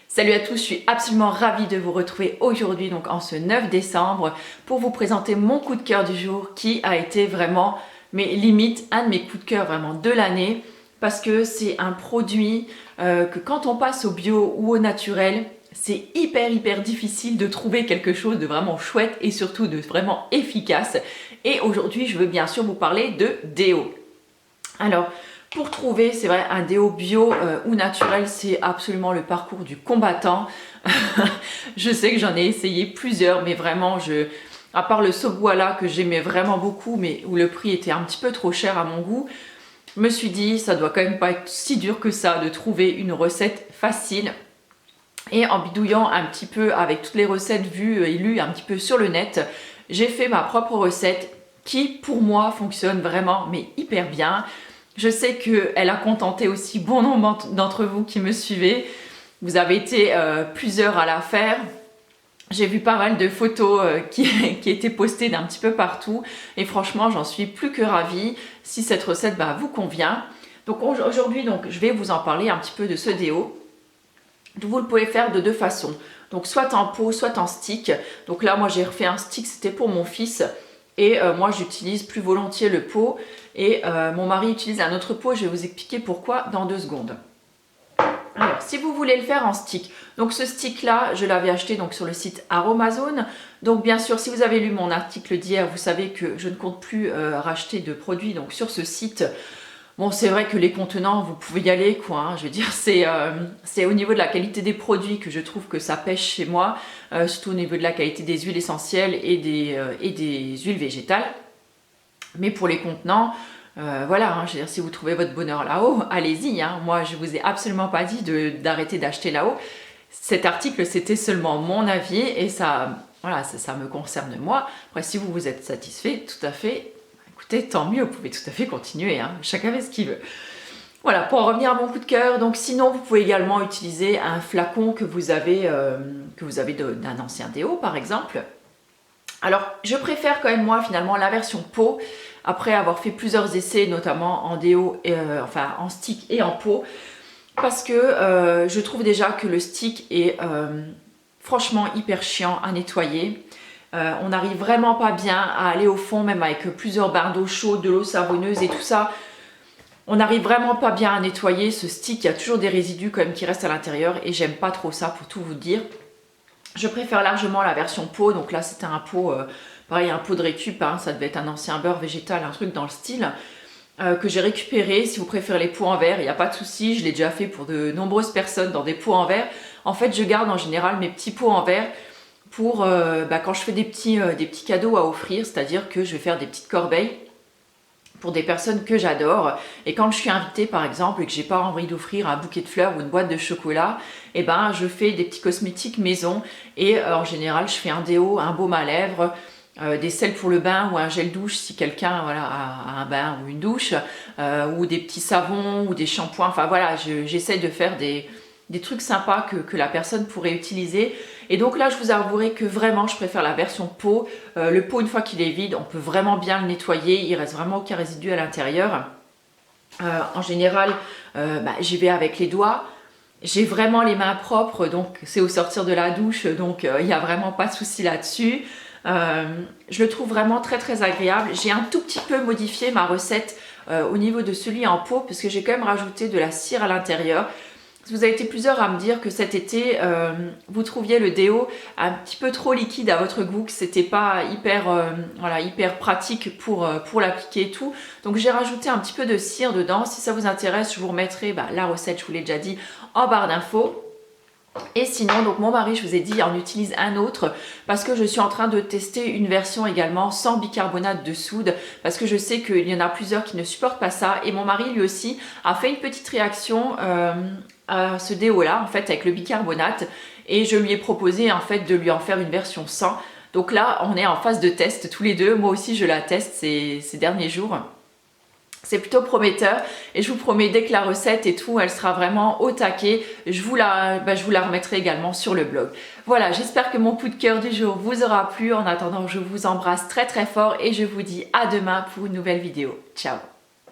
Salut à tous, je suis absolument ravie de vous retrouver aujourd'hui, donc en ce 9 décembre, pour vous présenter mon coup de cœur du jour qui a été vraiment, mais limite, un de mes coups de cœur vraiment de l'année, parce que c'est un produit que quand on passe au bio ou au naturel, c'est hyper difficile de trouver quelque chose de vraiment chouette et surtout de vraiment efficace. Et aujourd'hui, je veux bien sûr vous parler de déo. Alors, pour trouver, c'est vrai, un déo bio ou naturel, c'est absolument le parcours du combattant. Je sais que j'en ai essayé plusieurs, mais vraiment, à part le Sobwala que j'aimais vraiment beaucoup, mais où le prix était un petit peu trop cher à mon goût, je me suis dit, ça doit quand même pas être si dur que ça de trouver une recette facile. Et en bidouillant un petit peu avec toutes les recettes vues et lues un petit peu sur le net, j'ai fait ma propre recette qui, pour moi, fonctionne vraiment, mais hyper bien. Je sais qu'elle a contenté aussi bon nombre d'entre vous qui me suivez. Vous avez été plusieurs à la faire. J'ai vu pas mal de photos qui étaient postées d'un petit peu partout. Et franchement, j'en suis plus que ravie si cette recette vous convient. Donc aujourd'hui, je vais vous en parler un petit peu de ce déo. Vous le pouvez faire de deux façons. Donc soit en pot, soit en stick. Donc là, moi j'ai refait un stick, c'était pour mon fils. Et moi j'utilise plus volontiers le pot et mon mari utilise un autre pot. Je vais vous expliquer pourquoi dans 2 secondes. Alors si vous voulez le faire en stick, donc ce stick là je l'avais acheté donc sur le site Aromazone. Donc bien sûr si vous avez lu mon article d'hier, vous savez que je ne compte plus racheter de produits donc sur ce site. Bon, c'est vrai que les contenants, vous pouvez y aller, quoi. Hein. Je veux dire, c'est au niveau de la qualité des produits que je trouve que ça pêche chez moi, surtout au niveau de la qualité des huiles essentielles et des huiles végétales. Mais pour les contenants, voilà, hein, je veux dire, si vous trouvez votre bonheur là-haut, allez-y. Hein. Moi, je vous ai absolument pas dit d'arrêter d'acheter là-haut. Cet article, c'était seulement mon avis et ça, voilà, ça me concerne moi. Après, si vous êtes satisfait, tout à fait. Écoutez, tant mieux, vous pouvez tout à fait continuer, hein. Chacun fait ce qu'il veut. Voilà, pour en revenir à mon coup de cœur, donc sinon vous pouvez également utiliser un flacon que vous avez d'un ancien déo par exemple. Alors je préfère quand même moi finalement la version pot, après avoir fait plusieurs essais notamment en déo, enfin en stick et en pot, parce que je trouve déjà que le stick est franchement hyper chiant à nettoyer. On n'arrive vraiment pas bien à aller au fond, même avec plusieurs bains d'eau chaude, de l'eau savonneuse et tout ça. On n'arrive vraiment pas bien à nettoyer ce stick. Il y a toujours des résidus quand même qui restent à l'intérieur et j'aime pas trop ça pour tout vous dire. Je préfère largement la version pot. Donc là, c'était un pot, pareil, un pot de récup. Hein, ça devait être un ancien beurre végétal, un truc dans le style. Que j'ai récupéré. Si vous préférez les pots en verre, il n'y a pas de souci. Je l'ai déjà fait pour de nombreuses personnes dans des pots en verre. En fait, je garde en général mes petits pots en verre pour quand je fais des petits cadeaux à offrir, c'est-à-dire que je vais faire des petites corbeilles pour des personnes que j'adore. Et quand je suis invitée par exemple et que j'ai pas envie d'offrir un bouquet de fleurs ou une boîte de chocolat, et ben je fais des petits cosmétiques maison et en général je fais un déo, un baume à lèvres, des sels pour le bain ou un gel douche si quelqu'un voilà, a un bain ou une douche, ou des petits savons ou des shampoings. Enfin voilà, j'essaie de faire des trucs sympas que la personne pourrait utiliser. Et donc là, je vous avouerai que vraiment, je préfère la version pot. Le pot, une fois qu'il est vide, on peut vraiment bien le nettoyer. Il reste vraiment aucun résidu à l'intérieur. En général, j'y vais avec les doigts. J'ai vraiment les mains propres, donc c'est au sortir de la douche, donc il n'y a vraiment pas de souci là-dessus. Je le trouve vraiment très agréable. J'ai un tout petit peu modifié ma recette au niveau de celui en pot, parce que j'ai quand même rajouté de la cire à l'intérieur. Vous avez été plusieurs à me dire que cet été, vous trouviez le déo un petit peu trop liquide à votre goût, que c'était pas hyper pratique pour l'appliquer et tout. Donc j'ai rajouté un petit peu de cire dedans. Si ça vous intéresse, je vous remettrai la recette, je vous l'ai déjà dit, en barre d'infos. Et sinon, donc mon mari, je vous ai dit, en utilise un autre parce que je suis en train de tester une version également sans bicarbonate de soude, parce que je sais qu'il y en a plusieurs qui ne supportent pas ça. Et mon mari, lui aussi, a fait une petite réaction à ce déo là, en fait, avec le bicarbonate. Et je lui ai proposé en fait de lui en faire une version sans. Donc là, on est en phase de test tous les deux. Moi aussi, je la teste ces derniers jours. C'est plutôt prometteur et je vous promets, dès que la recette et tout, elle sera vraiment au taquet, je vous la remettrai également sur le blog. Voilà, j'espère que mon coup de cœur du jour vous aura plu. En attendant, je vous embrasse très fort et je vous dis à demain pour une nouvelle vidéo. Ciao!